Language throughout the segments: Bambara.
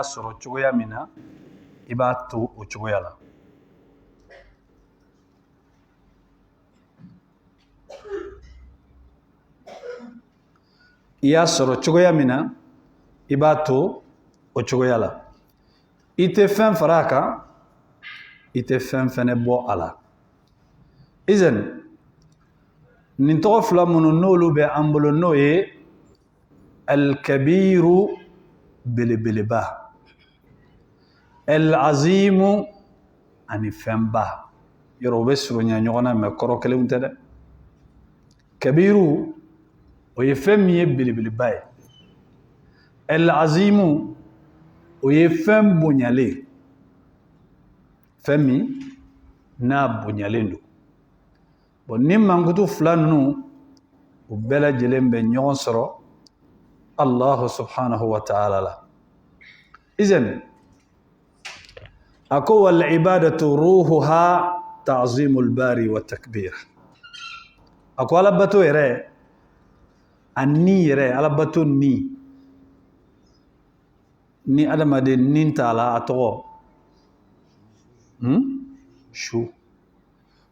sɔrɔ cogoya min na I b'a to o cogoya la. I y'a sɔrɔ cogoya min na I b'a to o cogoya la. I tɛ fɛn fara a kan, I tɛ fɛn fɛnɛ bɔ a la. Izan nin tɔgɔ fila minnu n'olu bɛ an bolo n'o ye al-kabiru belebeleba, al-azimu ani fɛnba. Yɔrɔ o bɛ surunya ɲɔgɔn na mais kɔrɔ kelenw tɛ dɛ. Kabiru o ye fɛn min ye belebeleba ye. Al-azimu o ye fɛn bonyalen, fɛn min n'a bonyalen don. Bon ni mankutu fila ninnu u bɛɛ lajɛlen bɛ ɲɔgɔn sɔrɔ Allah subhanahu wa ta'ala la. Izan a ko wal ibadatu ruhuha ta'zimul bari wa takbir. A ko alabato yɛrɛ a ni yɛrɛ alabato ni adamaden nin t'a la a tɔgɔ su.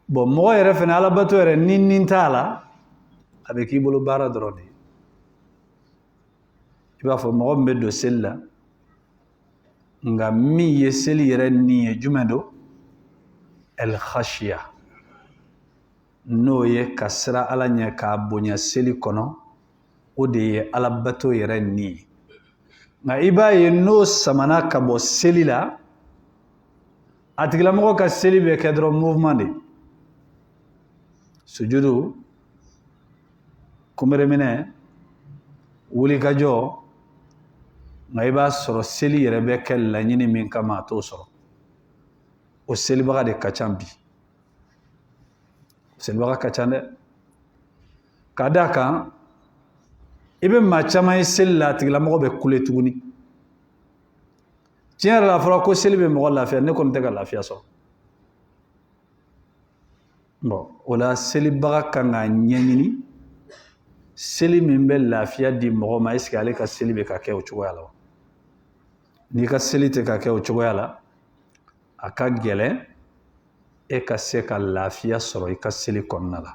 Bon mɔgɔ yɛrɛ fɛnɛ alabato yɛrɛ nin t'a la a bɛ k'i bolo baara dɔrɔn de ye. I b'a fɔ mɔgɔ min bɛ don seli la nka min ye seli yɛrɛ nin ye jumɛn don? El-khashiya, n'o ye ka sira Ala ɲɛ k'a bonya seli kɔnɔ, o de ye alabato yɛrɛ nin ye. Nka I b'a ye n'o samana ka bɔ seli la a tigilamɔgɔ ka seli bɛ kɛ dɔrɔn mouvement de. Sujudu, kunbereminɛ, wulikajɔ, nka I b'a sɔrɔ seli yɛrɛ bɛ kɛ laɲini min kama a t'o sɔrɔ. O selibaga de ka ca bi. Selibaga ka ca dɛ. Ka d'a kan I bɛ maa caman ye seli la a tigilamɔgɔ bɛ kule tuguni. Tiɲɛ yɛrɛ la a fɔra ko seli bɛ mɔgɔ lafiya, ne kɔni tɛ ka lafiya sɔrɔ. Bon o la selibaga kan k'a ɲɛɲini seli min bɛ lafiya di mɔgɔ ma est-ce que ale ka seli bɛ ka kɛ o cogoya la wa? N'i ka seli tɛ ka kɛ o cogoya la a ka gɛlɛn e ka se ka lafiya sɔrɔ I ka seli kɔnɔna la.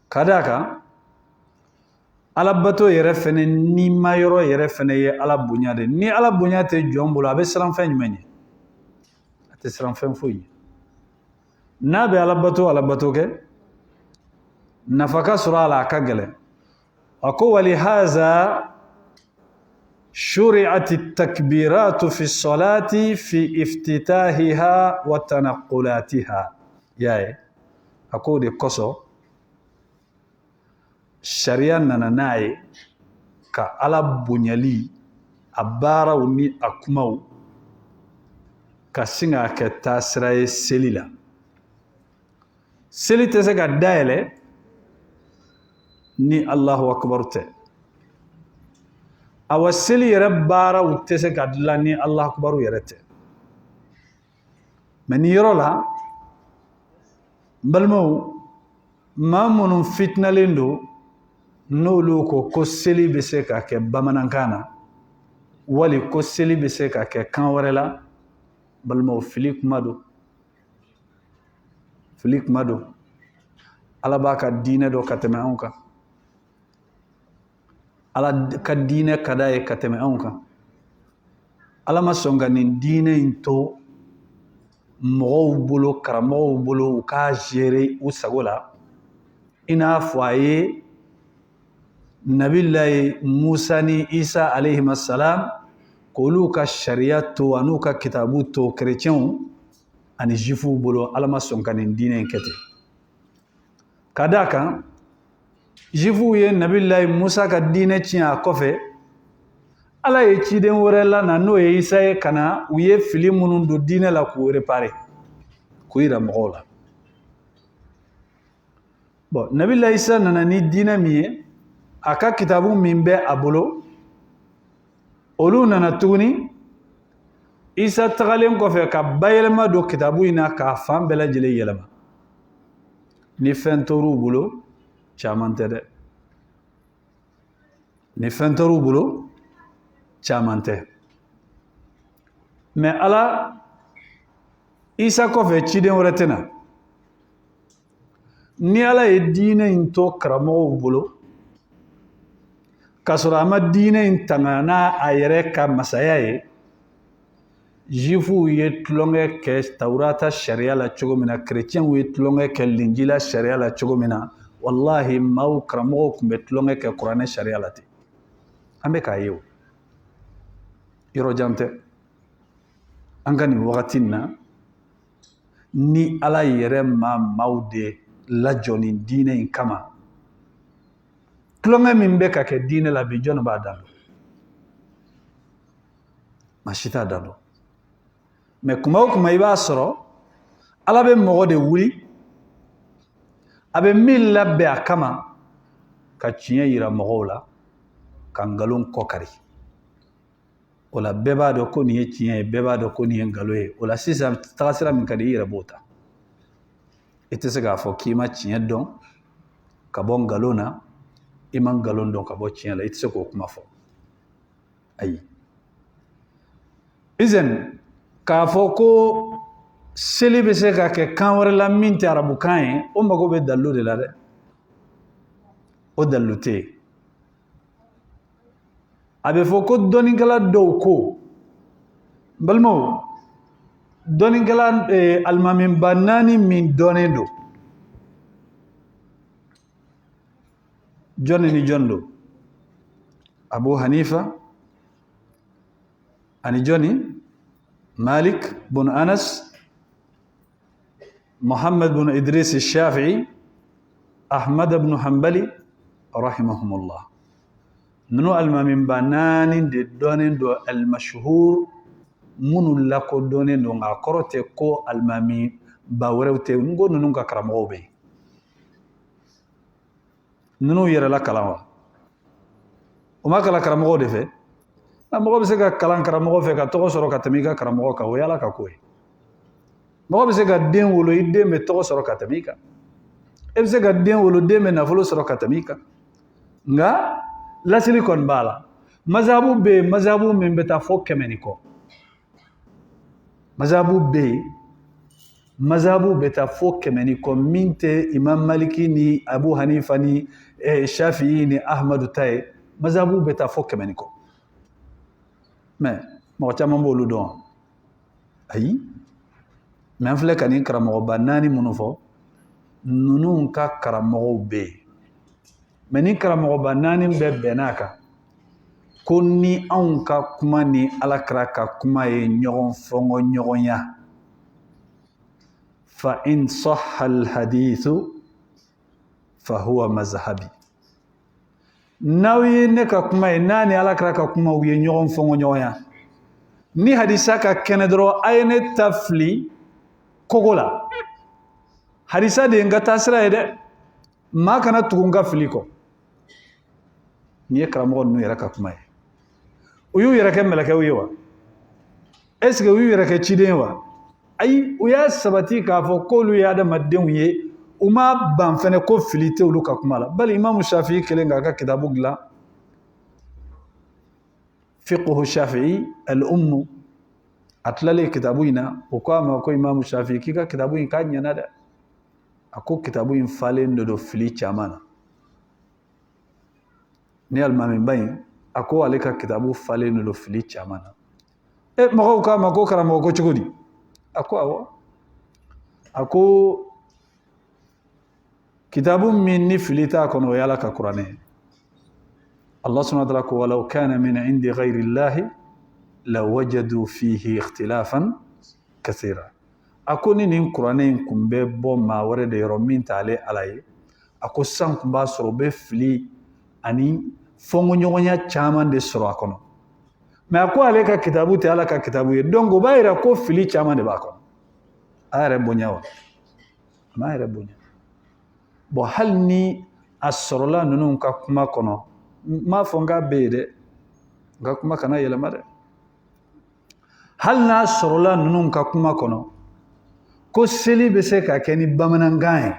Ka d'a kan alabato yɛrɛ fɛnɛ ni ma yɔrɔ yɛrɛ fɛnɛ ye Ala bonya de. Ni Ala bonya tɛ jɔn bolo a bɛ siran fɛn jumɛn ye? A tɛ siran fɛn foyi ye. N'a bɛ alabato kɛ nafa ka sɔrɔ a la a ka gɛlɛn. A ko walihaza shuri'at at-takbiratu fi as-salati fi iftitahiha wa tanaqulatiha. Y'a ye? A ko de kosɔn sariya nana n'a ye ka Ala bonyali a baaraw ni a kumaw ka sin k'a kɛ taasira ye seli la. Seli tɛ se ka dayɛlɛ ni Allahu akbar tɛ. Awa seli yɛrɛ baaraw tɛ se ka dilan ni Allahu akbar yɛrɛ tɛ. Mais ni yɔrɔ la n balimaw maa minnu fitinalen don n'olu ko seli bɛ se ka kɛ bamanankan na wali ko seli bɛ se ka kɛ kan wɛrɛ la, balimaw fili kuma don. Fili kuma don. Ala b'a ka diinɛ dɔ ka tɛmɛ anw kan. Ala ka diinɛ ka d'a ye ka tɛmɛ anw kan. Ala ma sɔn ka nin diinɛ in to mɔgɔw bolo, karamɔgɔw bolo u k'a gérer u sago la i n'a fɔ a ye Nabilahi Musa ni Isa alayhima salam k'olu ka sariya to a n'u ka kitabu to chrétiens ani juifs bolo. Ala ma sɔn ka nin diinɛ in kɛ ten. Ka d'a kan juifs ye Nabilahi Musa ka diinɛ tiɲɛ a kɔfɛ Ala ye ciden wɛrɛ lana n'o ye Isa ye ka na u ye fili minnu don diinɛ la k'u réparer k'u yira mɔgɔw la. Bon Nabilahi Isa nana ni diinɛ min ye a ka kitabu min bɛ a bolo olu nana tuguni Isa tagalen kɔfɛ ka bayɛlɛma don kitabu in na k'a fan bɛɛ lajɛlen yɛlɛma. Ni fɛn tor'u bolo caman tɛ dɛ. Ni fɛn tor'u bolo caman tɛ. mais ala isa kɔfɛ ciden wɛrɛ tɛ na ni ala ye diinɛ in to karamɔgɔw bolo k'a sɔrɔ a ma diinɛ in tanga n'a a yɛrɛ ka masaya ye juifuw ye tulonkɛ kɛ tawurata sariya la cogo min na kerecɛnw ye tulonkɛ kɛ linjila sariya la cogo min na wallahi maaw karamɔgɔw tun bɛ tulonkɛ kɛ kuranɛ sariya la ten an bɛ k'a ye o yɔrɔ jan tɛ an ka nin wagati in na ni ala yɛrɛ ma maaw de lajɔ nin diinɛ in kama tulonkɛ min bɛ ka kɛ diinɛ la bi jɔnni b'a dan don maa si t'a dan don mais kuma o kuma i b'a sɔrɔ ala bɛ mɔgɔ de wuli a bɛ min labɛn a kama ka tiɲɛ yira mɔgɔw la ka nkalon kɔ kari o la bɛɛ b'a dɔn ko nin ye tiɲɛ ye bɛɛ b'a dɔn ko nin ye nkalon ye o la sisan tagasira min ka di i yɛrɛ b'o ta i tɛ se k'a fɔ k'i ma tiɲɛ dɔn ka bɔ nkalon na i ma nkalon dɔn ka bɔ tiɲɛ la i tɛ se k'o kuma fɔ ayi izan k'a fɔ ko seli bɛ se ka kɛ kan wɛrɛ la min tɛ arabukan ye o mago bɛ dalilu de la dɛ o dalilu tɛ yen a bɛ fɔ ko dɔnnikɛla dɔw ko n balimaw dɔnnikɛla alimamiba 4 min dɔnnen don jɔnni ni jɔn don Abu Hanifa ani jɔnni Malik bin Anas Muhammad bin Idris Shafi'i Ahmad bin Hanbali rahimahumullah nunu alimamiba 4 de dɔnnen don al-mashhur minnu lakodɔnnen don nka kɔrɔ tɛ ko alimamiba wɛrɛw tɛ n ko ninnu ka karamɔgɔw bɛ yen ninnu yɛrɛla kalan wa o ma kalan karamɔgɔw de fɛ mɔgɔ bɛ se ka kalan karamɔgɔ fɛ ka tɔgɔ sɔrɔ ka tɛmɛ i ka karamɔgɔ kan o ye ala ka ko ye mɔgɔ bɛ se ka den wolo i den bɛ tɔgɔ sɔrɔ ka tɛmɛ i kan e bɛ se ka den wolo den bɛ nafolo sɔrɔ ka tɛmɛ i kan nka lasili kɔni b'a la mazabu bɛ yen mazabu min bɛ taa fɔ 100 ni kɔ mazabu bɛ yen mazabu bɛ taa fɔ 100 ni kɔ min tɛ imam maliki ni abu hanifa ni shafi'i ni ahmadu ta ye mazabu bɛ taa fɔ 100 ni kɔ mais mɔgɔ caman b'olu dɔn ayi mais an filɛ ka nin karamɔgɔba 4 minnu fɔ ninnu ka karamɔgɔw bɛ yen mais ni karamɔgɔba 4 bɛɛ bɛnn'a kan ko ni anw ka kuma ni alakira ka kuma ye ɲɔgɔn fɔngɔ ɲɔgɔnya fa in sahha al-hadithu fa huwa mazhabi n'aw ye ne ka kuma ye n'a ni alakira ka kuma u ye ɲɔgɔn fɔngɔ ɲɔgɔnya ni hadisa ka kɛnɛ dɔrɔn a ye ne ta fili kogo la hadisa de ye n ka taasira ye dɛ maa kana tugu n ka fili kɔ nin ye karamɔgɔ ninnu yɛrɛ ka kuma ye u y'u yɛrɛ kɛ mɛlɛkɛw ye wa est ce que u y'u yɛrɛ kɛ ciden ye wa ayi u y'a sabati k'a fɔ k'olu ye adamadenw ye u ma ban fɛnɛ ko fili tɛ olu ka kuma la bali imamu shafi'i kelen k'a ka kitabu dilan fiqhu shafi'i al-ummu a tilalen kitabu in na o ko a ma ko imamu shafi'i k'i ka kitabu in k'a ɲɛna dɛ a ko kitabu in falen de don fili caman na ni alimamiba in a ko ale ka kitabu falen de don fili caman na mɔgɔw k'a ma ko karamɔgɔ ko cogo di a ko awɔ a ko kitabu min ni fili t'a kɔnɔ o ye ala ka kuranɛ ye Allah subhanahu wa ta'ala ko walaw kana min indi ghayri llahi lawajadu fihi ikhtilafan kathira a ko ni nin kuranɛ in kun bɛ bɔ maa wɛrɛ de yɔrɔ min t'ale ala ye a ko san kun b'a sɔrɔ u bɛ fili ani fɔngɔɲɔgɔnya caman de sɔrɔ a kɔnɔ mais a ko ale ka kitabu tɛ ala ka kitabu ye donc o b'a yira ko fili caman de b'a kɔnɔ a yɛrɛ bonya wa a m'a yɛrɛ bonya bon hali ni a sɔrɔla ninnu ka kuma kɔnɔ n m'a fɔ n k'a bɛ yen dɛ n ka kuma kana yɛlɛma dɛ hali n'a sɔrɔla ninnu ka kuma kɔnɔ ko seli bɛ se ka kɛ ni bamanankan ye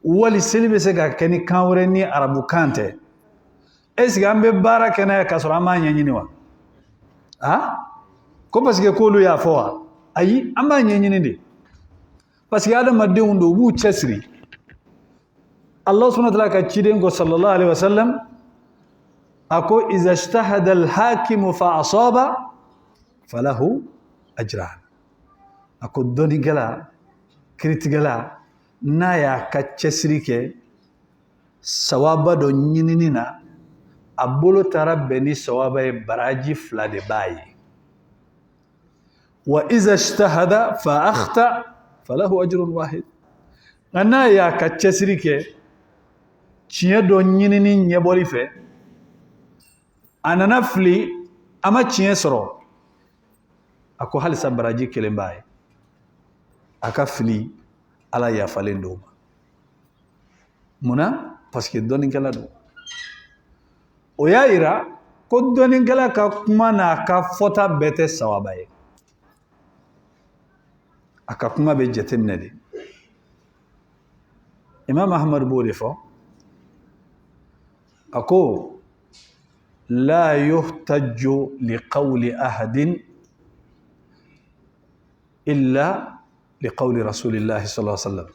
wali seli bɛ se ka kɛ ni kan wɛrɛ ni arabukan tɛ est ce que an bɛ baara kɛ n'a ye k'a sɔrɔ an m'a ɲɛɲini wa ko parce que k'olu y'a fɔ wa ayi an b'a ɲɛɲini de parce que adamadenw don u b'u cɛsiri Allah subhanahu wa ta'ala ka ciden ko sallallahu alaihi wasallam a ko iza ijtahada al-hakimu fa asaba falahu ajran a ko dɔnnikɛla kiritigɛla n'a y'a ka cɛsiri kɛ sawaba dɔ ɲinini na a bolo taara bɛn ni sawaba ye baraji 2 de b'a ye wa iza ijtahada fa akhta falahu ajrun wahid nka n'a y'a ka cɛsiri kɛ tiɲɛ dɔ ɲinini ɲɛbɔli fɛ a nana fili a ma tiɲɛ sɔrɔ a ko halisa baraji 1 b'a ye a ka fili ala yafalen do ma munna parce que dɔnnikɛla don o y'a yira ko dɔnnikɛla ka kuma n'a ka fɔta bɛɛ tɛ sawaba ye a ka kuma bɛ jateminɛ de Imam Ahmad b'o de fɔ a ko la yuhtaju liqawli ahadin illa liqawli rasulillahi sallallahu alaihi wasallam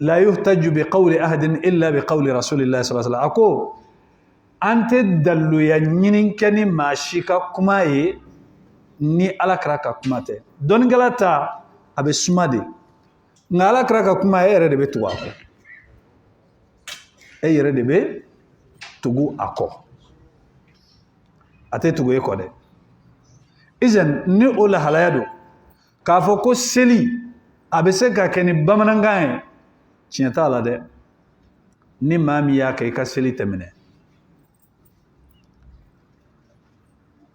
la yuhtaju biqawli ahadin illa biqawli rasulillahi sallallahu alaihi wasallam a ko an tɛ daluya ɲini kɛ ni maa si ka kuma ye ni alakira ka kuma tɛ dɔnnikɛla ta a bɛ suma de nka alakira ka kuma e yɛrɛ de bɛ tugu a kɔ e yɛrɛ de bɛ tugu a kɔ a tɛ tugu e kɔ dɛ izan ni o lahalaya don k'a fɔ ko seli a bɛ se ka kɛ ni bamanankan ye tiɲɛ t'a la dɛ ni maa min y'a kɛ i ka seli tɛmɛnɛ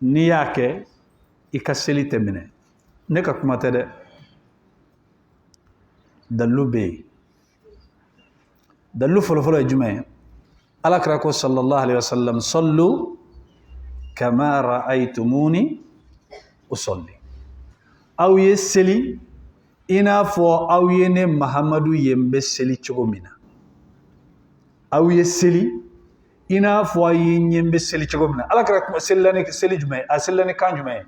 n'i y'a kɛ i ka seli tɛmɛnɛ ne ka kuma tɛ dɛ dalilu bɛ yen dalilu fɔlɔfɔlɔ ye jumɛn ye alakira ko sallallahu alaihi wasallam sallu kama ra'aytumuni usalli aw ye seli i n'a fɔ aw ye ne Mahamadu ye n bɛ seli cogo min na aw ye seli i n'a fɔ aw ye n ye n bɛ seli cogo min na alakira selila ni seli jumɛn ye a selila ni kan jumɛn ye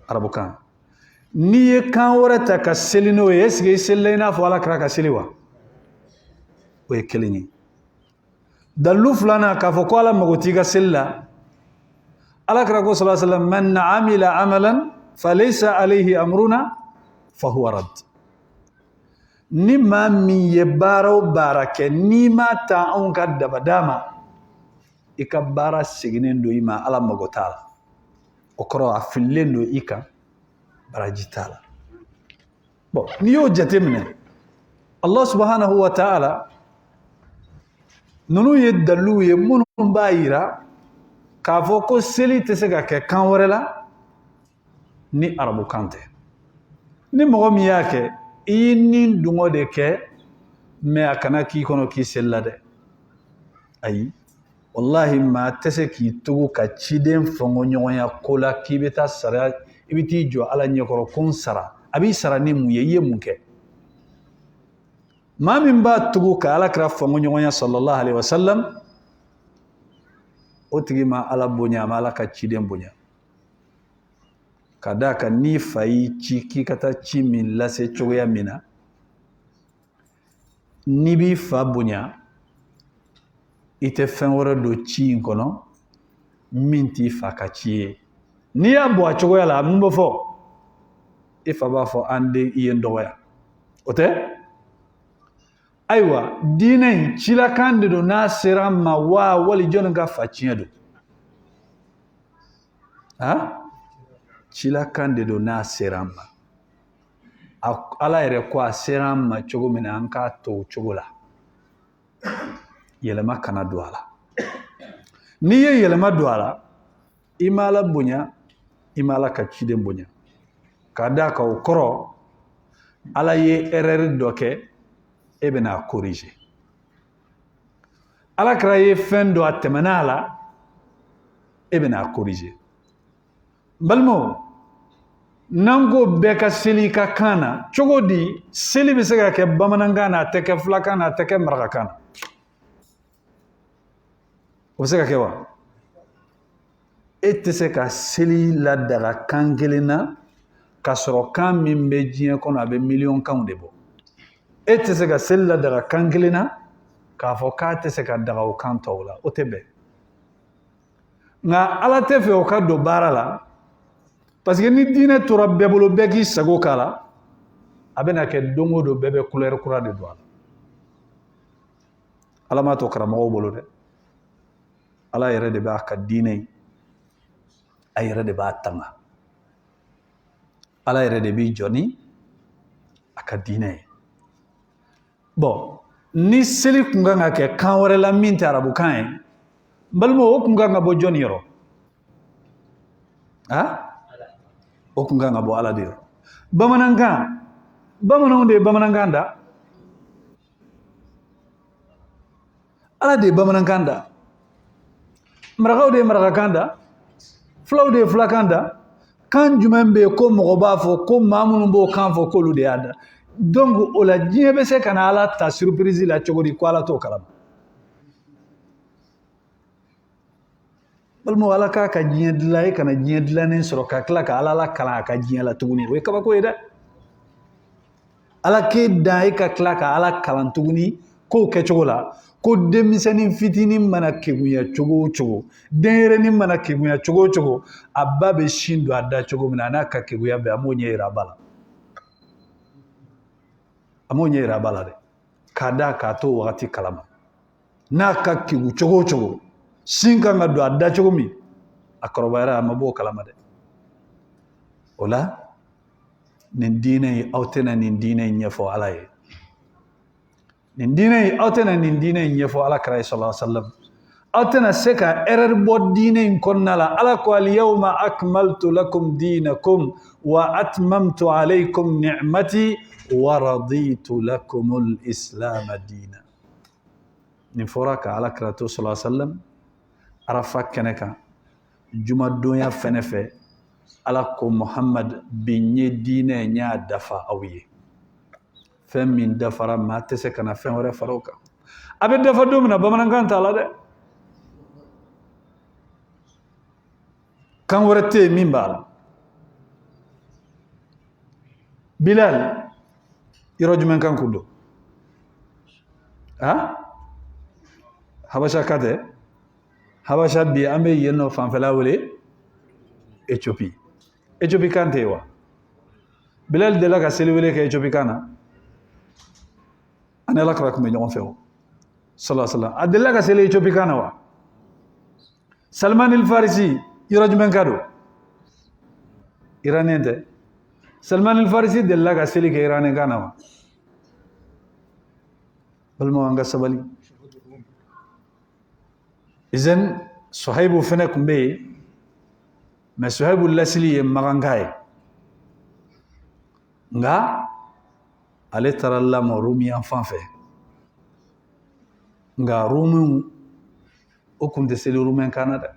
arabukan n'i ye kan wɛrɛ ta ka seli n'o ye est-ce que i selila i n'a fɔ alakira ka seli wa o ye kelen ye dalilu filanan k'a fɔ ko ala mago t'i ka seli la alakira ko sallallahu alaihi wasallam man amila amalan falaysa alayhi amruna fahuwa rad ni maa min ye baara o baara kɛ n'i ma ta anw ka dabada ma i ka baara seginen don i ma ala mago t'a la o kɔrɔ a fililen don i kan baraji t'a la bon n'i y'o jateminɛ Allah subhanahu wa ta'ala ninnu ye dalilu ye minnu b'a yira k'a fɔ ko seli tɛ se ka kɛ kan wɛrɛ la ni arabukan tɛ ni mɔgɔ min y'a kɛ i y'i ni dungɔ de kɛ mais a kana k'i kɔnɔ k'i selila dɛ ayi wallahi maa tɛ se k'i tugu ka ciden fɔnkɔɲɔgɔnya ko la k'i bɛ taa sara i bɛ t'i jɔ ala ɲɛkɔrɔ ko n sara a b'i sara ni mun ye i ye mun kɛ maa min b'a tugu ka alakira fɔnkɔɲɔgɔnya sallallahu alaihi wasallam o tigi ma ala bonya a ma ala ka ciden bonya ka d'a kan n'i fa y'i ci k'i ka taa ci min lase cogoya min na n'i b'i fa bonya i tɛ fɛn wɛrɛ don ci in kɔnɔ min t'i fa ka ci ye n'i y'a bɔ a cogoya la mun bɛ fɔ i fa b'a fɔ an den i ye n dɔgɔya o tɛ ayiwa diinɛ in cilakan de don n'a sera an ma wa wali jɔnni ka fa tiɲɛ don cilakan de don n'a sera an ma ala yɛrɛ ko a sera an ma cogo min na an k'a to o cogo la yɛlɛma kana don a la n'i ye yɛlɛma don a la i ma ala bonya i ma ala ka ciden bonya k'a d'a kan o kɔrɔ ala ye erreur dɔ kɛ e bɛna corriger alakira ye fɛn dɔ a tɛmɛna a la e bɛna corriger n balimaw n'an ko bɛɛ ka seli ka kan na cogo di seli bɛ se ka kɛ bamanankan na a tɛ kɛ fulakan na a tɛ kɛ marakakan na o bɛ se ka kɛ wa e tɛ se ka seli ladaga kan kelen na k'a sɔrɔ kan min bɛ diɲɛ kɔnɔ a bɛ miliyɔn kanw de bɔ. E tɛ se ka seli ladaga kan kelen na k'a fɔ k'a tɛ se ka daga o kan tɔw la, o tɛ bɛn. Nka ala tɛ fɛ o ka don baara la parce que ni diinɛ tora bɛɛ bolo bɛɛ k'i sago k'a la, a bɛna kɛ don o don bɛɛ bɛ couleur kura de don a la. Ala m'a to karamɔgɔw bolo dɛ. Ala yɛrɛ de b'a ka diinɛ, a yɛrɛ de b'a tanga. Ala yɛrɛ de b'i jɔ ni a ka diinɛ ye. Bon, ni seli kun kan ka kɛ kan wɛrɛ la min tɛ arabukan ye, n balimaw o kun kan ka bɔ jɔnni yɔrɔ? O kun kan ka bɔ Ala de yɔrɔ. Bamanankan, bamananw de ye bamanankan da. Ala de ye bamanankan da. Marakaw de ye marakakan da. Fulaw de ye fulakan da. Kan jumɛn bɛ yen ko mɔgɔ b'a fɔ ko maa minnu b'o kan fɔ k'olu de y'a da. Donc o la diɲɛ bɛ se ka na Ala ta surprise la cogo di ko Ala t'o kalama. Balimaw Ala k'a ka diɲɛ dilan, e kana diɲɛ dilannen sɔrɔ ka tila ka Ala lakalan a ka diɲɛ la tuguni, o ye kabako ye dɛ. Ala k'e dan e ka tila ka Ala kalan tuguni k'o kɛcogo la, ko denmisɛnnin fitinin mana kegunya cogo o cogo, denyɛrɛnin mana kegunya cogo o cogo, a ba bɛ sin don a da cogo min na a n'a ka kegunya bɛɛ, a m'o ɲɛ yira a ba la. A m'o ɲɛ yira a ba la dɛ, k'a da k'a to wagati kalama. N'a ka kegu cogo o cogo, sin kan ka don a da cogo min, a kɔrɔbayara a ma b'o kalama dɛ. O la nin diinɛ in aw tɛna nin diinɛ in ɲɛfɔ Ala ye. Nin diinɛ in aw tɛna nin diinɛ in ɲɛfɔ Alakira ye sallallahu alaihi wa sallam. Aw tɛna se ka erreur bɔ diinɛ in kɔnɔna la. Ala ko al-yawma akmaltu lakum dinakum wa atmamtu alaykum ni'mati wa raditu lakum al-islam diina. Nin fɔra ka Alakira to sallallahu alaihi wa sallam Arafa kɛnɛ kan jumadonya fɛnɛ fɛ. Ala ko Muhammad bi n ye diinɛ n y'a dafa aw ye. Fɛn min dafara maa tɛ se ka na fɛn wɛrɛ fara o kan. A bɛ dafa don min na bamanankan t'a la dɛ. Kan wɛrɛ tɛ yen min b'a la. Bilal yɔrɔ jumɛn kan kun don? Habasha ka tɛ? Habasha bi an bɛ yen nɔ fanfɛla wele Éthiopie. Éthiopie kan tɛ yen wa? Bilal delila ka seli wele kɛ Éthiopie kan na? Ani Alakira kun bɛ ɲɔgɔn fɛ o sallallahu alaihi wa sallam. A delila ka seli Éthiopie kan na wa? Salman el Farisi yɔrɔ jumɛn ka don? Iranien tɛ? Salman el Farisi delila ka seli kɛ Iranien kan na wa? Balimaw an ka sabali. Izan Suhaibu fɛnɛ kun bɛ yen, mais Suhaibu lasili ye maganka ye. Nka ale taara lamɔ Romiyan fan fɛ. Nka Romiw o kun tɛ seli Romain kan na dɛ.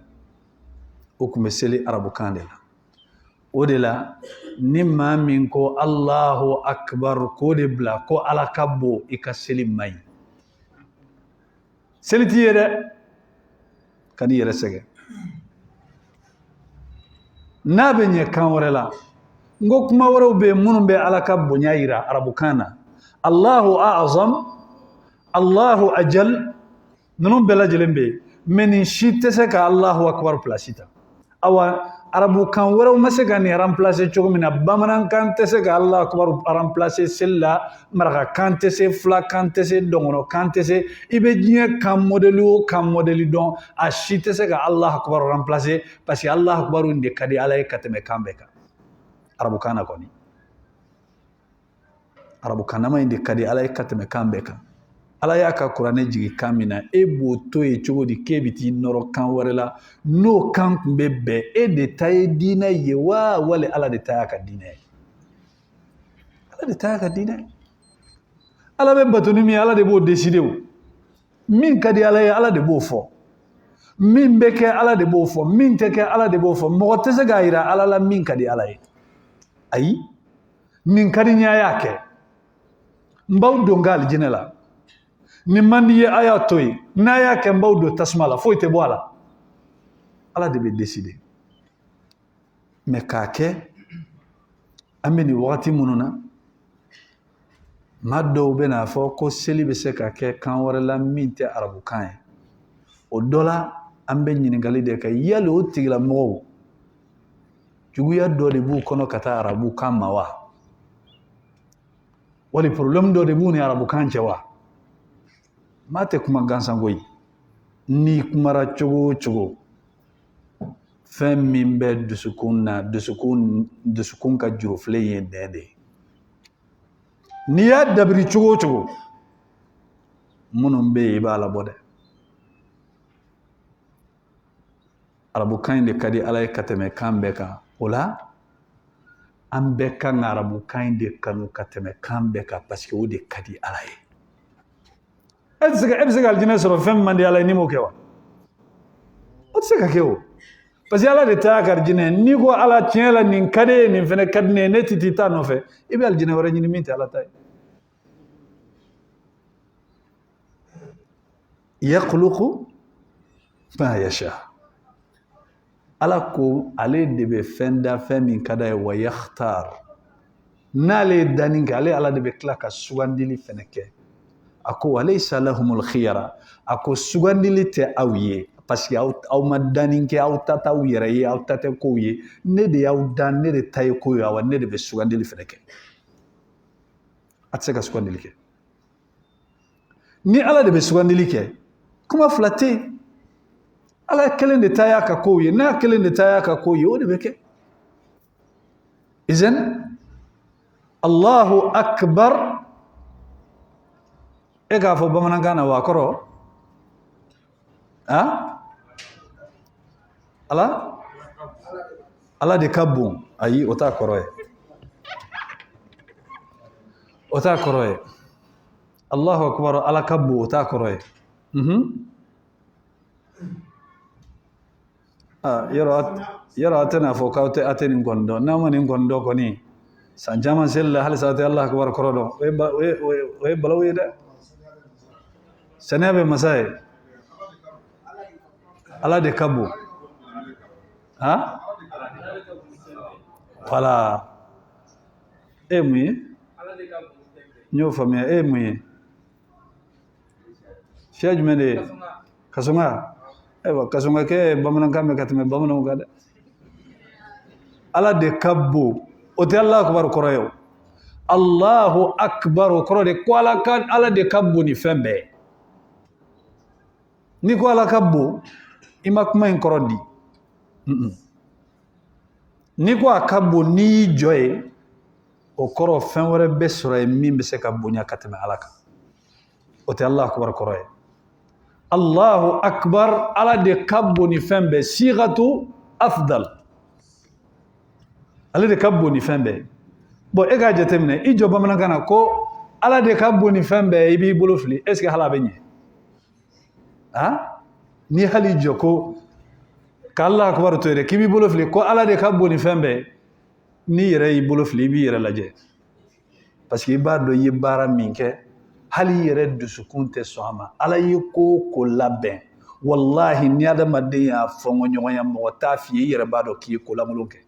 O kun bɛ seli arabukan de la. O de la ni maa min ko Allahu akbar k'o de bila ko Ala ka bon i ka seli man ɲi. Seli t'i ye dɛ, ka n'i yɛrɛ sɛgɛn. N'a bɛ ɲɛ kan wɛrɛ la, n ko kuma wɛrɛw bɛ yen minnu bɛ Ala ka bonya yira arabukan na. Allahu a'azam, Allahu ajal, ninnu bɛɛ lajɛlen bɛ yen. Mais nin si tɛ se ka Allahu akbar place ta. Awa arabukan wɛrɛw ma se ka nin remplacer cogo min na, bamanankan tɛ se ka Allahu akbar remplacer seli la, marakakan tɛ se, fulakan tɛ se, dɔngɔnɔkan tɛ se. I bɛ diɲɛ kan modèle o kan modèle dɔn, a si tɛ se ka Allahu akbar remplacer parce que Allahu akbar in de ka di Ala ye ka tɛmɛ kan bɛɛ kan. Arabukan na kɔni. Arabukan nama in de ka di Ala ye ka tɛmɛ kan bɛɛ kan. Ala y'a ka kuranɛ jigin kan min na, e b'o to ye cogo di k'e bɛ t'i nɔrɔ kan wɛrɛ la, n'o kan kun bɛ bɛn e de ta ye diinɛ ye wa wali Ala de ta y'a ka diinɛ ye? Ala de ta y'a ka diinɛ ye. Ala bɛ bato ni min ye, Ala de b'o décider o. Min ka di Ala ye, Ala de b'o fɔ. Min bɛ kɛ, Ala de b'o fɔ. Min tɛ kɛ, Ala de b'o fɔ. Mɔgɔ tɛ se k'a jira Ala la min ka di Ala ye. Ayi, nin ka di n ye, a y'a kɛ. N b'aw don n ka alijinɛ la. Nin man di ye, a y'a to yen. N'a y'a kɛ n b'aw don tasuma la, foyi tɛ bɔ a la. Ala de bɛ décider. mais k'a kɛ an bɛ nin wagati minnu na maa dɔw bɛ n'a fɔ ko seli bɛ se ka kɛ kan wɛrɛ la min tɛ arabukan ye o dɔ la an bɛ ɲininkali de kɛ yali o tigilamɔgɔw juguya dɔ de b'u kɔnɔ ka taa arabukan ma wa wali problème dɔ de b'u ni arabukan cɛ wa maa tɛ kuma gansan koyi n'i kumara cogo o cogo fɛn min bɛ dusukun na dusukun ka jurufilen ye nɛn de ye n'i y'a dabiri cogo o cogo minnu bɛ yen i b'a labɔ dɛ arabukan in de ka di ala ye ka tɛmɛ kan bɛɛ kan o la an bɛɛ kan ka arabukan in de kanu ka tɛmɛ kan bɛɛ kan parce que o de ka di ala ye e bɛ se ka alijinɛ sɔrɔ fɛn min man di ala ye n'i m'o kɛ wa o tɛ se ka kɛ o parce que ala de ta ka alijinɛ n'i ko ala tiɲɛ la nin ka di ye nin fana ka di ne ye ne tɛ taa nɔfɛ i bɛ alijinɛ wɛrɛ ɲini min tɛ ala ta ye yakhluqu ma yasha ala ko ale de bɛ fɛn da fɛn min ka d'a ye wa yakhtar n'ale ye danni kɛ ale ala de bɛ tila ka sugandili fɛnɛ kɛ a ko walaysa lahumul khiyara a ko sugandili tɛ aw ye parce que aw ma danni kɛ aw ta t'aw yɛrɛ ye aw ta tɛ kow ye ne de y'aw dan ne de ta ye ko ye awa ne de bɛ sugandili fɛnɛ kɛ a tɛ se ka sugandili kɛ ni ala de bɛ sugandili kɛ kuma fila tɛ yen ala ye kelen de ta y'a ka kow ye n'a kelen de ta y'a ka kow ye o de bɛ kɛ izan Allahu akbar e k'a fɔ bamanankan na wa kɔrɔ ala de ka bon ayi o t'a kɔrɔ ye o t'a kɔrɔ ye Allahu akbar ala ka bon o t'a kɔrɔ ye yɔrɔ a tɛna fɔ k'aw tɛ nin kɔni dɔn n'a ma nin kɔni dɔn kɔni san caman seli la halisa a tɛ Allahu akbar kɔrɔ dɔn o ye balawu ye dɛ saniya bɛ masa ye ala de ka bon voilà e ye mun ye n y'o faamuya e ye mun ye fiya jumɛn de ye kasɔnga ayiwa kasɔngakɛ ye bamanankan mɛn ka tɛmɛ bamananw kan dɛ ala de ka bon o tɛ Allahu akbar kɔrɔ ye o Allahu akbar o kɔrɔ de ko ala de ka bon ni fɛn bɛɛ ni ko ala ka bon i ma kuma in kɔrɔ di ni ko a ka bon n'i y'i jɔ ye o kɔrɔ fɛn wɛrɛ bɛ sɔrɔ yen min bɛ se ka bonya ka tɛmɛ ala kan o tɛ Allahu akbar kɔrɔ ye Allahu akbar ala de ka bon ni fɛn bɛɛ sigatu afdal ale de ka bon ni fɛn bɛɛ bon e k'a jateminɛ i jɔ bamanankan na ko ala de ka bon ni fɛn bɛɛ i b'i bolo fili est ce que hali a bɛ ɲɛ ni hali jɔ ko ka Allahu akbar to yɛrɛ k'i b'i bolo fili ko ala de ka bon ni fɛn bɛɛ n'i yɛrɛ y'i bolo fili i b'i yɛrɛ lajɛ parce que i b'a dɔn i ye baara min kɛ hali i yɛrɛ dusukun tɛ sɔn a ma ala ye ko o ko labɛn wallahi ni adamaden y'a fɔɲɔgɔnya mɔgɔ t'a f'i ye i yɛrɛ b'a dɔn k'i ye kolankolon kɛ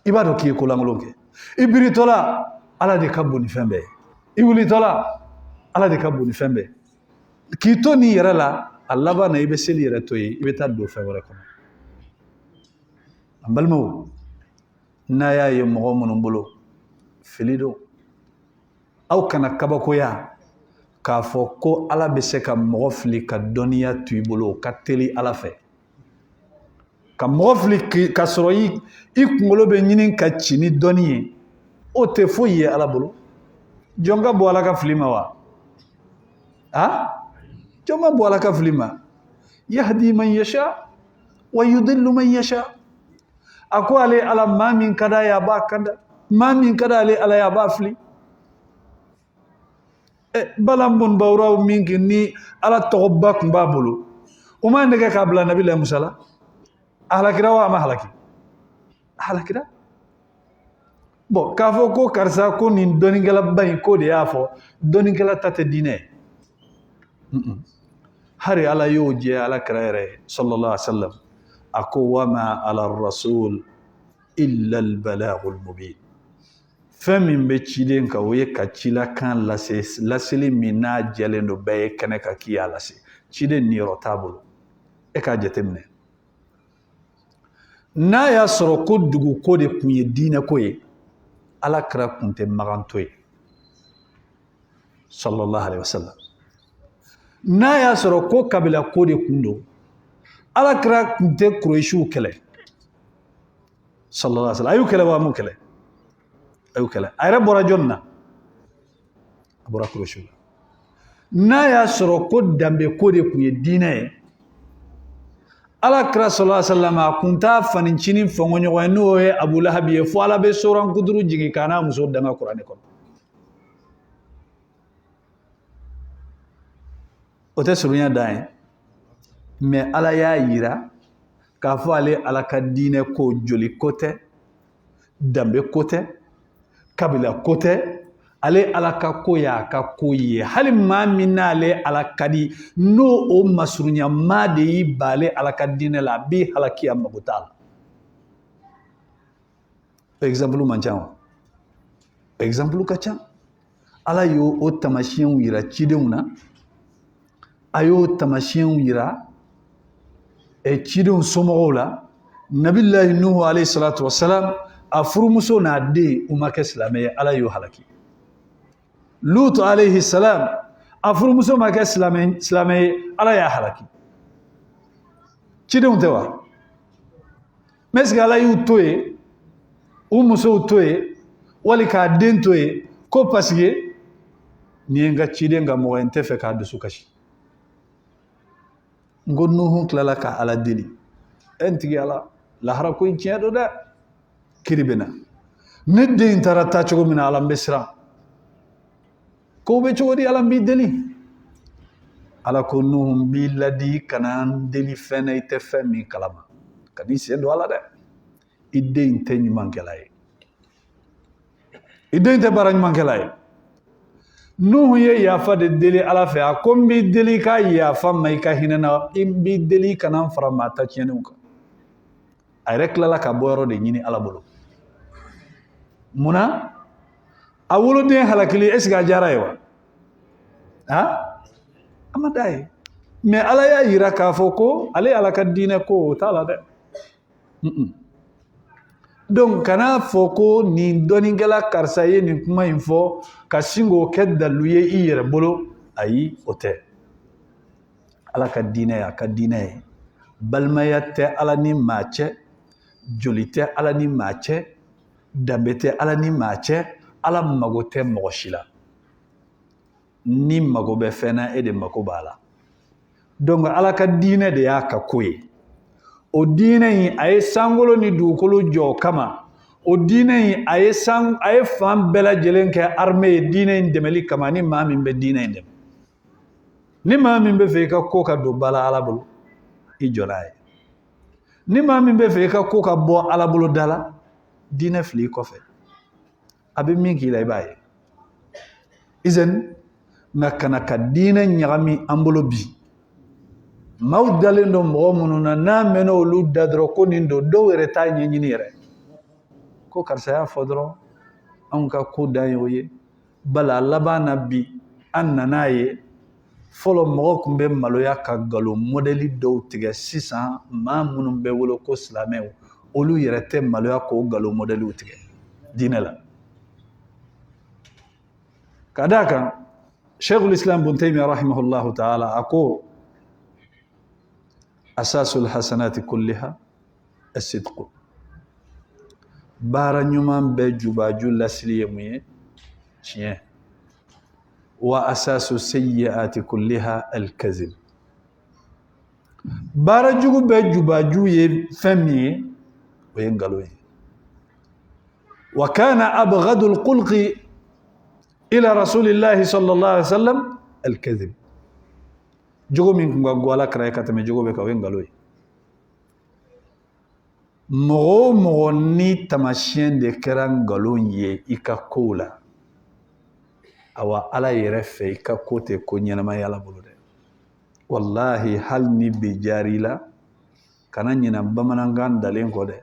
i b'a dɔn k'i ye kolankolon kɛ i biritɔla ala de ka bon ni fɛn bɛɛ i wulitɔla ala de ka bon ni fɛn bɛɛ k'i to nin yɛrɛ la a laban na i bɛ seli yɛrɛ to yen i bɛ taa don fɛn wɛrɛ kɔnɔ an balimaw n'a y'a ye mɔgɔ minnu bolo fili don aw kana kabakoya k'a fɔ ko ala bɛ se ka mɔgɔ fili ka dɔnniya to i bolo o ka teli ala fɛ ka mɔgɔ fili ka sɔrɔ i kunkolo bɛ ɲini ka ci ni dɔnni ye o tɛ foyi ye ala bolo jɔn ka bɔ ala ka fili ma wa jɔn ma bɔ ala ka fili ma yahdi man yasha wa yudillu man yasha a ko ale ala maa min ka d'a ye a b'a kanda maa min ka d'ale ala ye a b'a fili balan bɔnbawuraw min kɛ ni ala tɔgɔba tun b'a bolo o ma nɛgɛ k'a bila nabila musa la a halakira wa a ma halaki a halakira bon k'a fɔ ko karisa ko nin dɔnnikɛlaba in ko de y'a fɔ dɔnnikɛla ta tɛ diinɛ hari ala y'o jɛ ala kira yɛrɛ sallallahu alaihi wa sallam ako wama ala rasul illa al balagul mubin. Fɛn min bɛ ciden kan o ye ka cilakan lase laseli min n'a jɛlen don bɛɛ ye kɛnɛ kan k'i y'a lase. Ciden niyɔrɔ t'a bolo. E k'a jateminɛ. N'a y'a sɔrɔ ko dugu ko de kun ye diinɛ ko ye, Alakira kun tɛ maganto ye sallallahu alaihi wasallam. N'a y'a sɔrɔ ko kabila ko de kun don, Alakira kun tɛ Kurɛsiw kɛlɛ sallallahu alaihi wasallam. A y'u kɛlɛ wa a m'u kɛlɛ? A y'u kɛlɛ. A yɛrɛ bɔra jɔnni na? A bɔra Kurɛsiw la. N'a y'a sɔrɔ ko danbe ko de kun ye diinɛ ye, Alakira sallallahu alaihi wasallam a kun t'a fanincinin fɔɲɔgɔn ye n'o ye Abu Lahab ye fo Ala bɛ soran kuduru jigin k'a n'a muso danga kuranɛ kɔnɔ. O tɛ surunya dan ye, mais Ala y'a yira k'a fɔ ale Ala ka diinɛ ko joli ko tɛ, danbe ko tɛ, kabila ko tɛ, ale Ala ka ko y'a ka ko ye. Hali maa min n'ale Ala ka di n'o o masurunya maa de y'i bale Ala ka diinɛ la, a b'i halaki a mago t'a la. Exemple man ca o. Exemple ka ca. Ala y'o o tamasiyɛnw yira cidenw na, a y'o tamasiyɛnw yira cidenw somɔgɔw la. Nabilahi Nuhu alayhi salatu wasalam, a furumuso n'a den u ma kɛ silamɛ ye, Ala y'o halaki. Lut alayhi salam, a furumuso ma kɛ silamɛ ye, Ala y'a halaki. Cidenw tɛ wa? Mais est-ce que Ala y'u to yen, u musow to yen, wali k'a den to yen, ko parce que nin ye n ka ciden ka mɔgɔ ye, n tɛ fɛ k'a dusu kasi. N ko Nuhu tilala ka Ala deli. N tigi Ala, lahara ko in tiɲɛ don dɛ. Kiri bɛ na. Ne den taara taa cogo min na, Ala n bɛ siran. Ko bɛ cogo di? Ala n b'i deli. Ala ko Nuhu n b'i ladi kana n deli fɛn na i tɛ fɛn min kalama. Ka n'i sen don Ala dɛ. I den tɛ ɲumankɛla ye. I den tɛ baara ɲumankɛla ye. Nuhu ye yafa de deli Ala fɛ. A ko n b'i deli ka yafa ma i ka hinɛ na. N b'i deli kana n fara maa ta tiɲɛniw kan. A yɛrɛ tilala ka bɔ yɔrɔ de ɲini Ala bolo. Munna? A woloden halakili est-ce que a diyara ye wa? A ma d'a ye. Mais Ala y'a yira k'a fɔ ko ale Ala ka diinɛ ko o t'a la dɛ. Donc kana fɔ ko nin dɔnnikɛla karisa ye nin kuma in fɔ ka sin k'o kɛ dalu ye i yɛrɛ bolo. Ayi, o tɛ. Ala ka diinɛ ye a ka diinɛ ye. Balimaya tɛ Ala ni maa cɛ, joli tɛ Ala ni maa cɛ, danbe tɛ Ala ni maa cɛ. Ala mago tɛ mɔgɔ si la. Ni mago bɛ fɛn na, e de mago b'a la. Donc Ala ka diinɛ de y'a ka ko ye. O diinɛ in a ye sankolo ni dugukolo jɔ o kama. O diinɛ in a ye fan bɛɛ lajɛlen kɛ armée ye diinɛ in dɛmɛli kama ni maa min bɛ diinɛ in dɛmɛ. Ni maa min bɛ fɛ i ka ko ka don ba la Ala bolo, i jɔ n'a ye. Ni maa min bɛ fɛ i ka ko ka bɔ Ala bolo da la, diinɛ fili i kɔfɛ. A bɛ min k'i la i b'a ye. Izan nka kana ka diinɛ ɲagami an bolo bi. Maaw dalen don mɔgɔ minnu na n'a mɛnna olu da dɔrɔn ko nin don, dɔw yɛrɛ t'a ɲɛɲini yɛrɛ. Ko karisa y'a fɔ dɔrɔn anw ka ko dan ye o ye. Bala laban na bi an nan'a ye fɔlɔ mɔgɔ tun bɛ maloya ka nkalon modèle dɔw tigɛ. Sisan maa minnu bɛ wolo ko silamɛw, olu yɛrɛ tɛ maloya k'o nkalon modèle tigɛ diinɛ la. Ka d'a kan Sheikhul Islam Ibn Taymiyyah rahimahullahu ta'ala a ko asasul hasanati kulliha as-sidq. Baara ɲuman bɛɛ jubaju lasili ye mun ye? Tiɲɛ. Wa asasu sayyi'ati kulliha al-kazib. Baara jugu bɛɛ jubaju ye fɛn min ye? O ye nkalon ye. Wa kana abghadul khulqi ila rasulillahi sallallahu alaihi wasallam al-kadhib. Jogo min kun ka go Ala kira ye ka tɛmɛ jogo bɛɛ kan o ye nkalon ye. Mɔgɔ o mɔgɔ ni tamasiyɛn de kɛra nkalon ye i ka kow la, awa Ala yɛrɛ fɛ i ka ko tɛ ko ɲɛnama ye Ala bolo dɛ. Wallahi hali ni bɛ jaari la, kana ɲina bamanankan dalen kɔ dɛ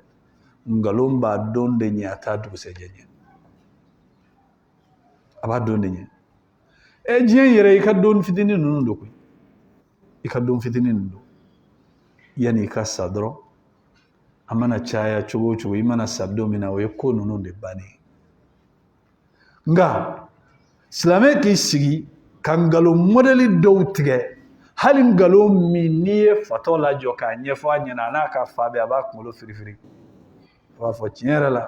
ngalon b'a don de ɲɛ a t'a dugusɛjɛ ɲɛ a b'a don de ɲɛ diɲɛ yɛrɛ i ka don fitinin ninnu don koyi i ka don fitinin ninnu don yanni i ka sa dɔrɔn a mana caya cogo o cogo i mana sa don min na o ye ko ninnu de bannen nka silamɛ k'i sigi ka ngalon mɔdɛli dɔw tigɛ hali ngalon min n'i ye fatɔ lajɔ k'a ɲɛfɔ a ɲɛna a n'a ka fa bɛ a b'a kunkolo firifiri a b'a fɔ tiɲɛ yɛrɛ la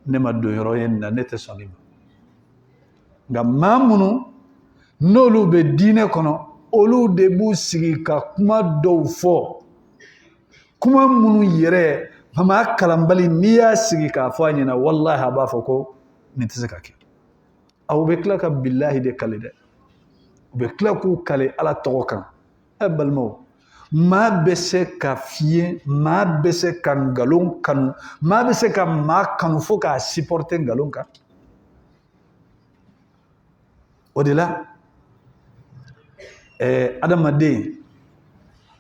ne ma don yɔrɔ ye nin na ne tɛ sɔn nin ma nka maa minnu n'olu bɛ diinɛ kɔnɔ olu de b'u sigi ka kuma dɔw fɔ kuma minnu yɛrɛ maa kalanbali n'i y'a sigi k'a fɔ a ɲɛna walahi a b'a fɔ ko nin tɛ se ka kɛ aw bɛ tila ka bilahi de kale dɛ u bɛ tila k'u kale ala tɔgɔ kan balimaw maa bɛ se ka fiɲɛ maa bɛ se ka ngalon kanu maa bɛ se ka maa kanu fo k'a supporter ngalon kan o de la adamaden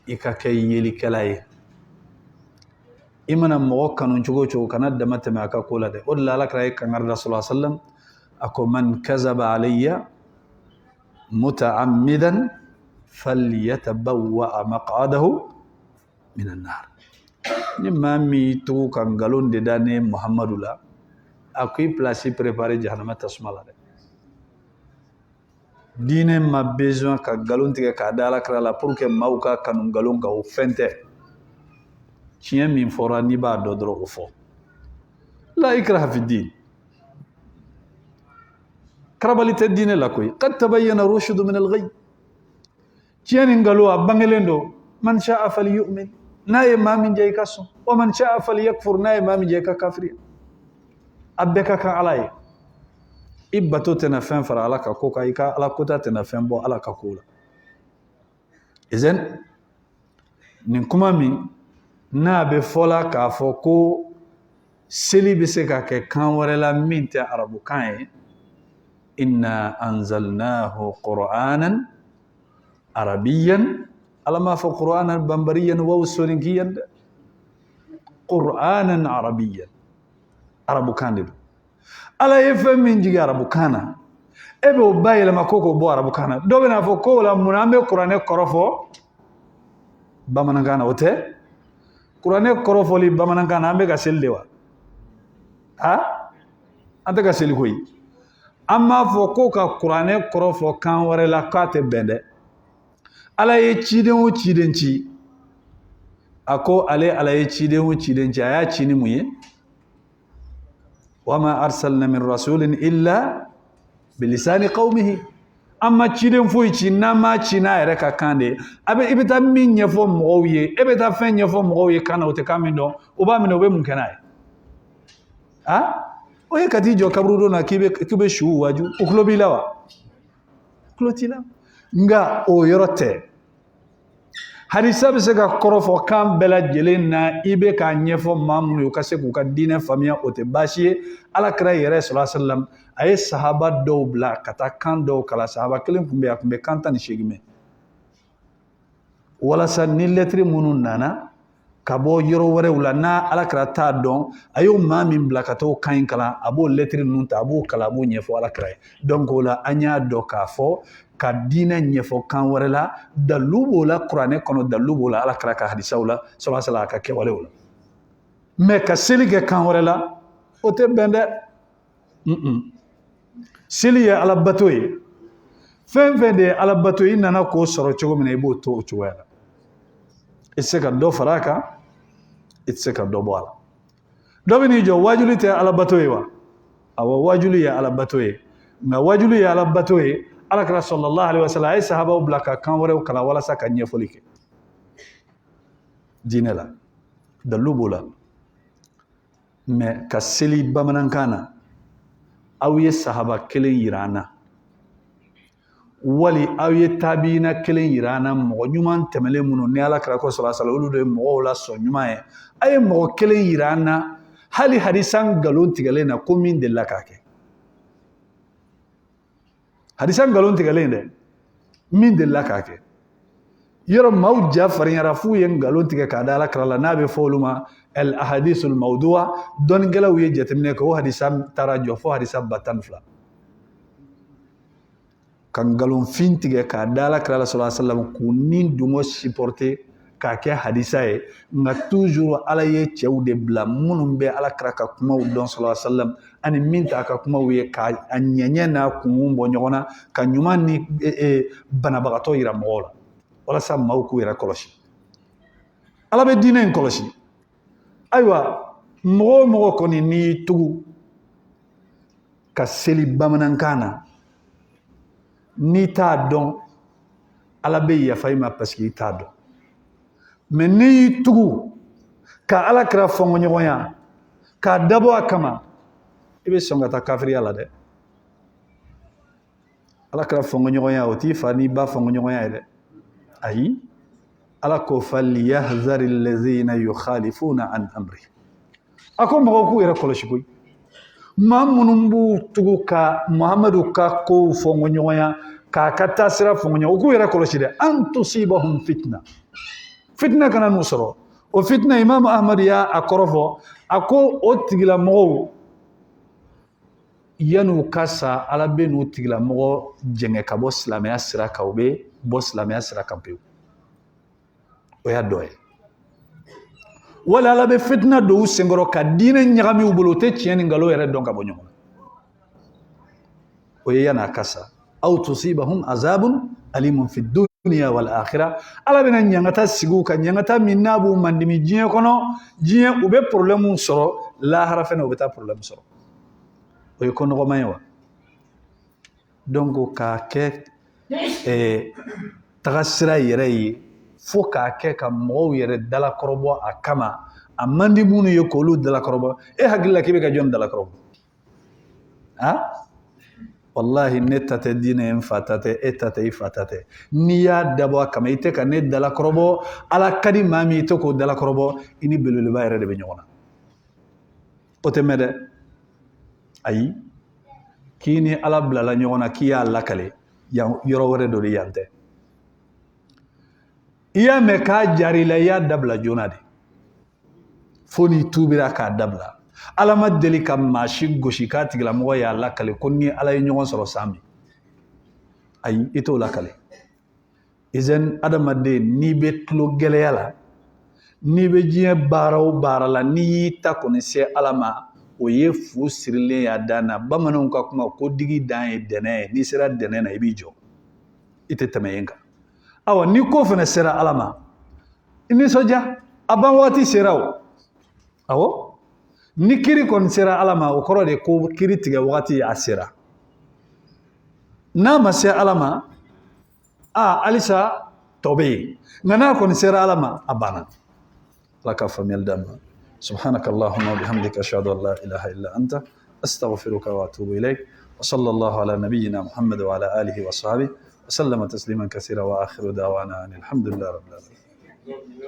i ka kɛ yelikɛla ye i mana mɔgɔ kanu cogo o cogo kana dama tɛmɛ a ka ko la dɛ o de la alakira ye kangari da sallallahu alaihi wasallam a ko man kazaba alayya muta'ammidan falyatabawwa maq'adahu minan nar ni maa min tugu ka ngalon de da ne Muhamadu la a ko i place préparer jahannama tasuma la dɛ diinɛ ma besoin ka ngalon tigɛ k'a da alakira la pour que maaw ka kanu ngalon kan o fɛn tɛ tiɲɛ min fɔra n'i b'a dɔn dɔrɔn o fɔ la ikraha fi din karabali tɛ diinɛ la koyi qad tabayyana rushdu min al-ghayy tiɲɛ ni ngalon a bangelen don man sha'a falyu'min n'a ye maa min jɛ i ka sɔn wa man sha'a falyakfur n'a ye maa min jɛ i ka kafiri a bɛɛ ka kan ala ye i bato tɛna fɛn fara ala ka ko kan i ka ala kota tɛna fɛn bɔ ala ka ko la izen nin kuma min n'a bɛ fɔla k'a fɔ ko seli bɛ se ka kɛ kan wɛrɛ la min tɛ arabukan ye inna anzalnahu qur'anan arabiyan ala m'a fɔ qur'anan bambariyan wa soninkiyan dɛ qur'anan arabiyan arabukan de don ala ye fɛn min jigi arabukan na e bɛ o bayɛlɛma ko k'o bɔ arabukan na dɔ bɛna fɔ ko o la mun na an bɛ kuranɛ kɔrɔ fɔ bamanankan na o tɛ kuranɛ kɔrɔ fɔli bamanankan na an bɛ ka seli de wa an tɛ ka seli koyi an m'a fɔ ko ka kuranɛ kɔrɔ fɔ kan wɛrɛ la k'a tɛ bɛn dɛ ala ye ciden o ciden ci a ko ala ye ciden o ciden ci a y'a ci ni mun ye wama arsalna min rasulin illa bilisani qawmihi amma ciden foyi ci n'a ma ci n'a yɛrɛ ka kan de i bɛ taa min ɲɛfɔ mɔgɔw ye e bɛ taa fɛn ɲɛfɔ mɔgɔw ye kan na o tɛ kan min dɔn o b'a minɛ o bɛ mun kɛ n'a ye o ye ka t'i jɔ kaburudon na k'i bɛ su waju o tulo b'i la wa tulo t'i la nka o yɔrɔ tɛ hadisa bɛ se ka kɔrɔfɔ kan bɛɛ lajɛlen na i bɛ k'a ɲɛfɔ maa minnu ye u ka se k'u ka diinɛ faamuya o tɛ baasi ye alakira yɛrɛ sallallahu alaihi wasallam a ye sahaba dɔw bila ka taa kan dɔw kalan sahaba kelen tun bɛ yen a tun bɛ kan 18 mɛn walasa ni lɛtiri minnu nana ka bɔ yɔrɔ wɛrɛw la n'a alakira t'a dɔn a y'o maa min bila ka t'o kan in kalan a b'o lɛtiri ninnu ta a b'o kalan a b'o ɲɛfɔ alakira ye donc o la an y'a dɔn k'a fɔ ka diinɛ ɲɛfɔ kan wɛrɛ la dalu b'o la kuranɛ kɔnɔ dalu b'o la alakira ka hadisaw la sallallahu alaihi wasallam a ka kɛwalew la mais ka seli kɛ kan wɛrɛ la o tɛ bɛn dɛ seli ye alabato ye fɛn fɛn de ye alabato i nana k'o sɔrɔ cogo min na i b'o to o cogoya la i tɛ se ka dɔ fara a kan i tɛ se ka dɔ bɔ a la dɔ bɛ n'i jɔ wajuli tɛ alabato ye wa awɔ wajuli ye alabato ye nka wajuli ye alabato ye alakira sallallahu alaihi wasallam a ye sahabaw bila ka kan wɛrɛw kalan walasa ka ɲɛfɔli kɛ diinɛ la dalu b'o la mais ka seli bamanankan na aw ye sahaba kelen yira an na wali aw ye tabiina kelen yira an na mɔgɔ ɲuman tɛmɛlen minnu ni alakira ko sallallahu alaihi wasallam olu de ye mɔgɔw la sɔn ɲuman ye a ye mɔgɔ kelen yira an na hali hadisa ngalon tigɛlen na ko min delila k'a kɛ hadisa ngalon tigɛlen dɛ min delila k'a kɛ yoro maw jafari yara fu yen galon tige ka dala krala nabe foluma al ahadithul mawdu'a don galaw ye jatemne ko hadisam tarajo fo hadisam batan fla kan galon fintige ka dala krala sallallahu alaihi wasallam kunin dumo supporter ka ke hadisa ye nga toujours ala ye cɛw de bila minnu bɛ ala kira ka kumaw dɔn sallallahu alaihi wasallam ani min ta ka kumaw ye ka a ɲɛɲɛ n'a kun bɔ ɲɔgɔn na ka ɲuman ni banabagatɔ yira mɔgɔw la walasa maaw k'u yɛrɛ kɔlɔsi ala bɛ diinɛ in kɔlɔsi ayiwa mɔgɔ o mɔgɔ kɔni n'i y'i tugu ka seli bamanankan na n'i t'a dɔn ala bɛ yafa i ma parce que i t'a dɔn mais n'i y'i tugu ka ala kira fɔɲɔgɔnya k'a dabɔ a kama i bɛ sɔn ka taa kafiriya la dɛ ala kira fɔɲɔgɔnya o t'i fa n'i ba fɔɲɔgɔnya ye dɛ ayi ala ko falyahzari allazina yukhalifuna an amri a ko mɔgɔw k'u yɛrɛ kɔlɔsi koyi maa minnu b'u tugu ka muhamadu ka kow fɔɲɔgɔnya k'a ka taasira fɔɲɔgɔnya u k'u yɛrɛ kɔlɔsi dɛ an tusibahum fitna fitna kana n'u sɔrɔ o fitna imam ahmad y'a kɔrɔ fɔ a ko o tigilamɔgɔw yan'u ka sa ala bɛ n'u tigilamɔgɔ jɛngɛ ka bɔ silamɛya sira kan u bɛ bɔ silamɛya sira kan pewu o y'a dɔ ye wala ala bɛ fitina don u senkɔrɔ ka diinɛ ɲagami u bolo u tɛ tiɲɛ ni nkalon yɛrɛ dɔn ka bɔ ɲɔgɔn na o ye yan'a ka sa aw tusibahum azabun alimun fi dunya wal akhirah ala bɛna ɲangata sigi u kan ɲangata min n'a b'u mandimi diɲɛ kɔnɔ diɲɛ u bɛ problème sɔrɔ lahara fɛnɛ u bɛ taa problème sɔrɔ o ye ko nɔgɔman ye wa donc k'a kɛ taga sira yɛrɛ ye fo k'a kɛ ka mɔgɔw yɛrɛ dalakɔrɔbɔ a kama a man di minnu ye k'olu dalakɔrɔbɔ e hakili la k'i bɛ ka jɔn dalakɔrɔbɔ wallahi ne ta tɛ diinɛ ye n fa ta tɛ e ta tɛ i fa ta tɛ n'i y'a dabɔ a kama i tɛ ka ne dalakɔrɔbɔ ala ka di maa min i tɛ k'o dalakɔrɔbɔ i ni belebeleba yɛrɛ de bɛ ɲɔgɔn na o tɛ mɛn dɛ ayi k'i ni ala bilala ɲɔgɔn na k'i y'a lakale yɔrɔ wɛrɛ dɔ de yan tɛ i y'a mɛn k'a jara i la i y'a dabila joona de fo n'i tuubira k'a dabila ala ma deli ka maa si gosi k'a tigilamɔgɔ y'a lakale ko ni ala ye ɲɔgɔn sɔrɔ san min ayi i t'o lakale izɛn adamaden n'i bɛ tulo gɛlɛya la n'i bɛ diɲɛ baara o baara la n'i y'i ta kɔni se ala ma o ye fu sirilen y'a dan na bamananw ka kuma ko digi dan ye dɛnɛ ye n'i sera dɛnɛ na i b'i jɔ i tɛ tɛmɛ yen kan awa ni ko fana sera ala ma i nisɔndiya a ban waati sera o awɔ ni kiri kɔni sera ala ma o kɔrɔ de ko kiri tigɛ wagati a sera n'a ma se ala ma halisa tɔ bɛ yen nka n'a kɔni sera ala ma a banna ala ka faamuyali d'an ma سبحانك اللهم وبحمدك أشهد أن لا إله إلا أنت أستغفرك وأتوب إليك وصلى الله على نبينا محمد وعلى آله وصحبه وسلم تسليما كثيرا وآخر دعوانا أن الحمد لله رب العالمين